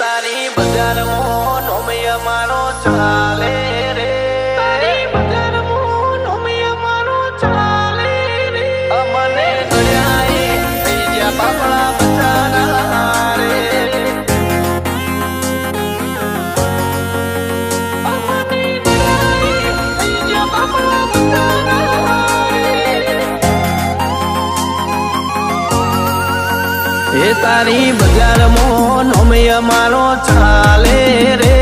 તારી બજારમાં નોમિય મારો ચાલે રે, તારી બજારમાં નોમિય મારો ચાલે રે, અમને નડ્યાએ થઈ ગયા બાપડા બચારા રે, અમને નડ્યાએ થઈ ગયા બાપડા બચારા રે, એ તારી બજારમાં નોમિય મારો ચાલે રે,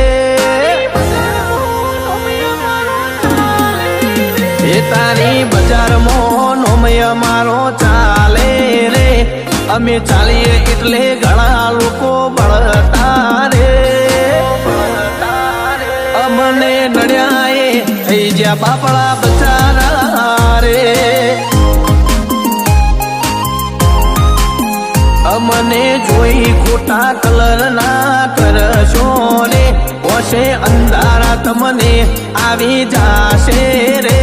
એ તારી બજારમાં નોમિય મારો ચાલે રે, અમે ચાલીએ એટલે ઘણા લોકો બળતા રે, અમને નડ્યાએ થઈ ગયા બાપડા બચારા રે, અમને જોઈ ખોટા કલર ના કરશો રે, ઓશે અંધારા તમને આવી જાશે રે,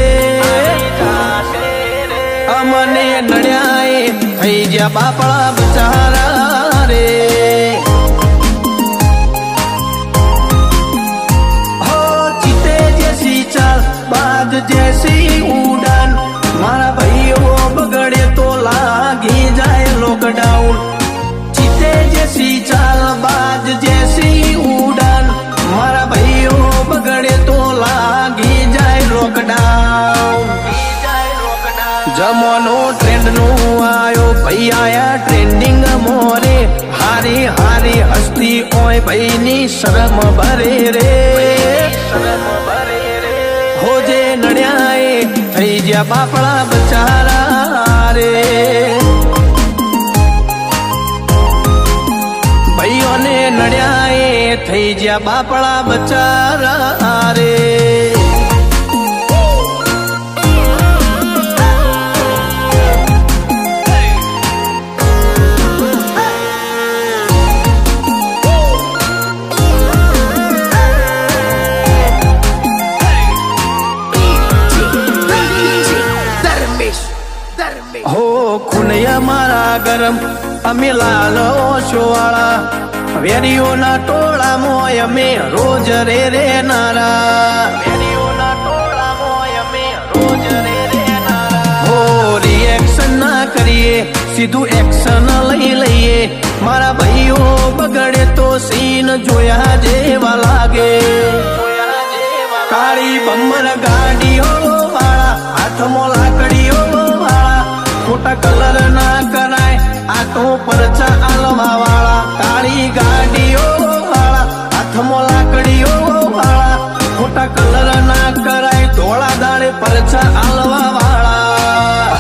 અમને નડ્યાએ થઈ ગયા બાપડા બચારા રે, હો ચીતે જેસી ચાલ બાજ જેસી ઉડાન, મારા ભાઈઓ બગડે તો લાગી જાય લોકડાઉન, જેસી ચાલ બાજ જેસી ઉડાન, મારા ભાઈઓ બગડે તો લાગી જાય લોકડાઉન, જમાનો ટ્રેન્ડ નું આયો ભાઈ આયા ટ્રેન્ડિંગ મોરે, હારી હારી હસ્તી ઓય ભાઈ ની શરમ ભરે રે, હોજે નડ્યાએ થઈ ગયા બાપડા બચારા રે, ભાઈઓને નડ્યાએ થઈ ગયા બાપડા બચારા રે, હો ખુનૈયા મારા ગરમ અમે લાલ ઓછોવાળા, વેરીઓના ટોળા મોય અમે રોજ રે રે નારા, વેરીઓના ટોળા મોય અમે રોજ રે રે નારા, હો રિએક્શન ના કરીએ સીધું એક્શન લઈ લઈએ, મારા ભાઈઓ બગડે તો સીન જોયા જેવા લાગે, કાળી બમ્બર ગાડીઓ વાળા હાથમાં લાકડીઓ વાળા, ખોટા કલર ના કરાય આ તો પરચા આલવા વાળા, કાળી ગાડીઓ વાળા હાથમાં લાકડીઓ વાળા, ખોટા કલર ના કરાય ધોળા દાડે પરચા આલવા વાળા,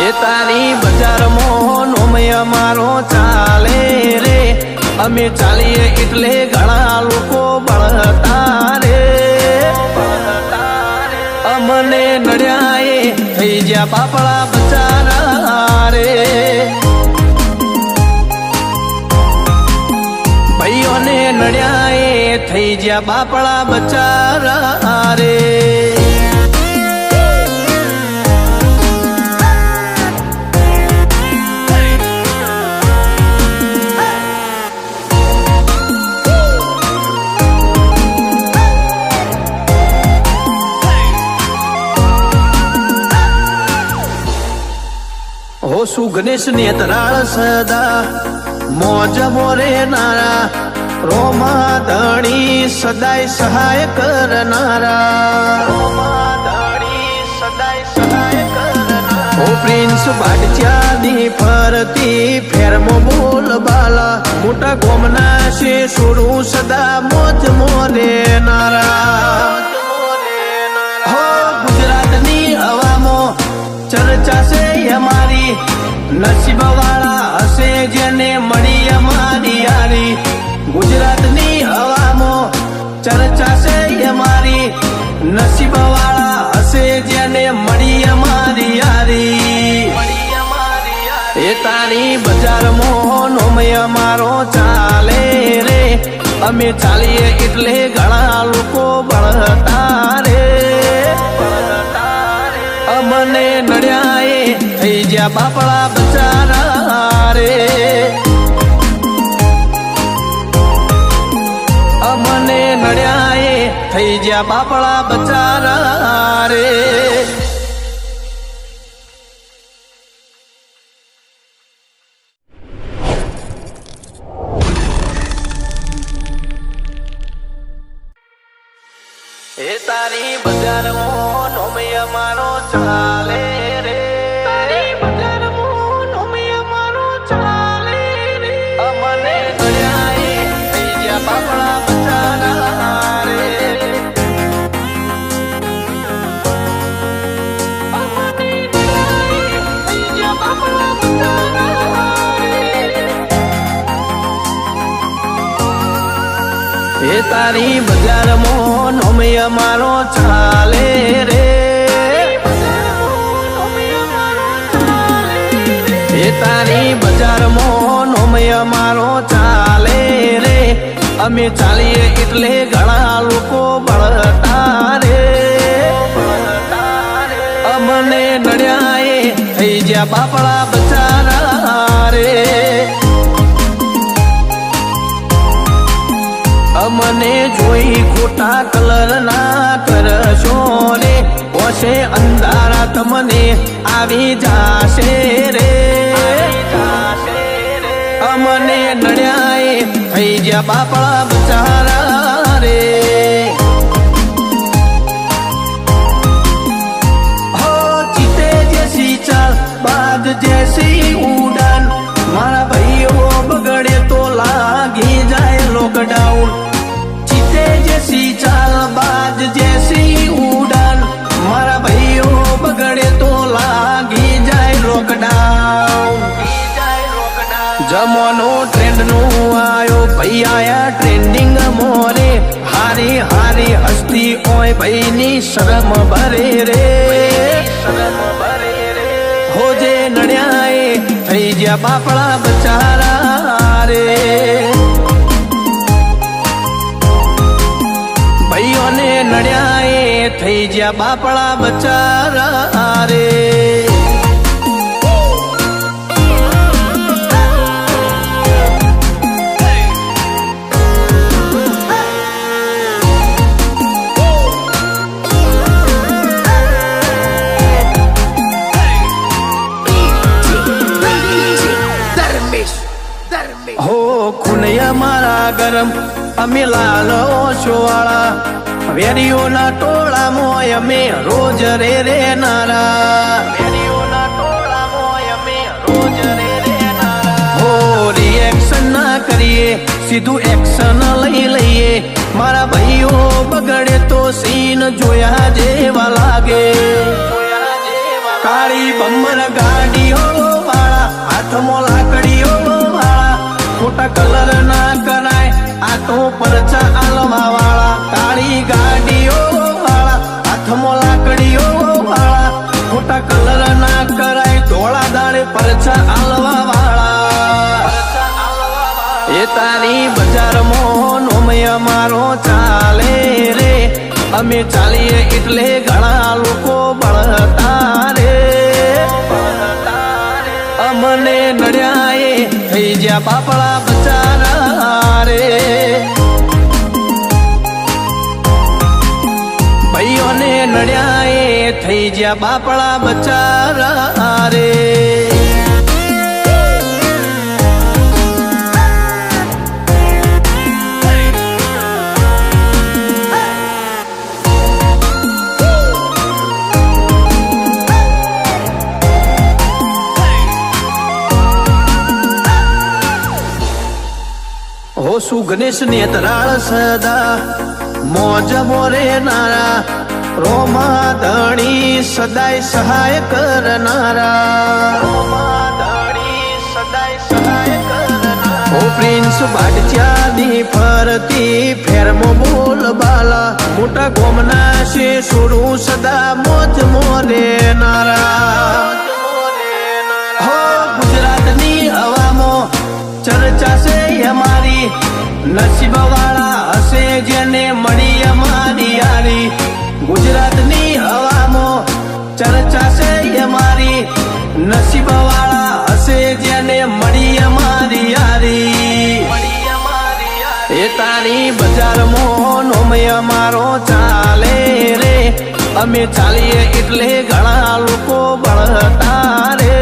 એ તારી બજારમાં નોમિય મારો ચાલે રે, અમે ચાલીએ એટલે ઘણા લોકો બળતા રે, અમને નડ્યાએ થઈ ગયા બાપડા બચારા રે, ભાઈઓને નડ્યાએ થઈ ગયા બાપડા બચારા રે, શું ગણેશ નેતરાળ સદા મોજ મોરે નારા, રોમા ધણી સદાય સહાય કરનારા, રોમા ધણી સદાય સહાય કરનારા, ઓ પ્રિન્સ બાડચાની ફરતી ફેરમો બોલ બાલા, મોટા ગોમના છે છોડું સદા મોજ મોરે નારા, હો ગુજરાતની હવામાં ચર્ચા છે અમારી, નસીબ વાળા હશે જેને મળી અમારી યારી, ગુજરાતની હવામાં ચર્ચા છે અમારી, નસીબ વાળા હશે જેને મળી અમારી યારી, એ તારી બજારમાં નોમિય મારો ચાલે રે, અમે ચાલીએ એટલે ઘણા લોકો બળતા રે, અમને નડ્યાએ થઈ ગયા બાપડા બચારા રે, જ્યાં બાપડા બચારા રે. એ તારી બજારમાં નોમય મારો ચાલે રે. તારી બજારમાં નોમય મારો ચાલે રે. અમને દયાએ થઈ ગયા બાપડા બચારા રે. અમને દયાએ થઈ ગયા બાપડા બચારા રે. એ તારી બજારમાં નોમય મારો ચાલે રે. એ તારી બજારમાં નોમય મારો ચાલે રે. અમે ચાલીએ એટલે ઘણા લોકો બળતા રે. અમને નડ્યાએ થઈ ગયા બાપડા બચારા રે. અમને જોઈ ખોટા કલર ના કરશો રે. ઓશે અંધારા તમને આવી જાશે રે. અમને નડ્યાએ થઈ ગયા બાપડા બચારા રે. હો ચીતે જેસી ચાલ બાદ જેસી ઉડાન. મારા ભાઈઓ બગડે તો લાગી જાય લોકડાઉન. જેસી ચાલ બાજ જેસી ઉડાન. મારા ભાઈઓ બગડે તો લાગી જાય લોકડાઉન. જમાનો ટ્રેન્ડ નું આયો ભાઈ આયા ટ્રેન્ડિંગ મોરે. હારી હારી હસ્તી ઓય ભાઈ ની શરમ ભરે રે. હોજે નડ્યાએ થઈ ગયા બાપડા બચારા રે. ભાઈઓને નડ્યાએ થઈ ગયા બાપડા બચારા રે. હો ખુનૈયા મારા ગરમ અમે લાલો શોવાળા. વેરીઓના ટોળા મોય અમે રોજ રે રે નારા. વેરીઓના ટોળા મોય અમે રોજ રે રે નારા. હો રિએક્શન ના કરીએ સીધું એક્શન લઈ લઈએ. મારા ભાઈઓ બગડે તો સીન જોયા જેવા લાગે. કાળી બમ્બર ગાડીઓ વાળા હાથમાં લાકડીઓ વાળા. ખોટા કલર ના કરાય આ તો પરચા આલવા વાળા. કાળી ગાડીઓ વાળા હાથમાં લાકડીઓ વાળા. ખોટા કલર ના કરાય ધોળા દાડે પરચા આલવા વાળા. એ તારી બજારમાં નોમય મારો ચાલે રે. અમે ચાલીએ એટલે ઘણા લોકો બળતા રે. અમને નડ્યાએ થઈ ગયા બાપડા બચારા રે. ભાઈઓને નડ્યાએ થઈ ગયા બાપડા બચારા રે. હો સુ ગણેશ નેતરાળ સદા મોજ મોરે નારા. રોમા ધણી સદાય સહાય કરનારા. ઓ પ્રિન્સ બાટચ્યાની ફરતી ફેરમો બોલ બાલા. મોટા ગોમના છે છોડું સદા મોજ મોરે નારા. હો ગુજરાતની હવામાં ચર્ચા છે અમારી. નસીબ વાળા હશે જેને મળી અમારી યારી. ગુજરાતની હવામાં ચર્ચા છે અમારી. નસીબ વાળા હશે જેને મળી અમારી યારી. એ તારી બજારમાં નોમય મારો ચા અમે ચાલીએ એટલે ઘણા લોકો બળતા રે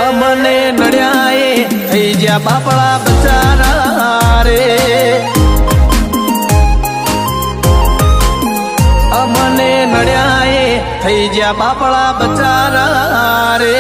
અમને નડ્યા એ થઈ જ્યાં બાપડા બચારા રે અમને નડ્યા એ થઈ જ્યાં બાપડા બચારા રે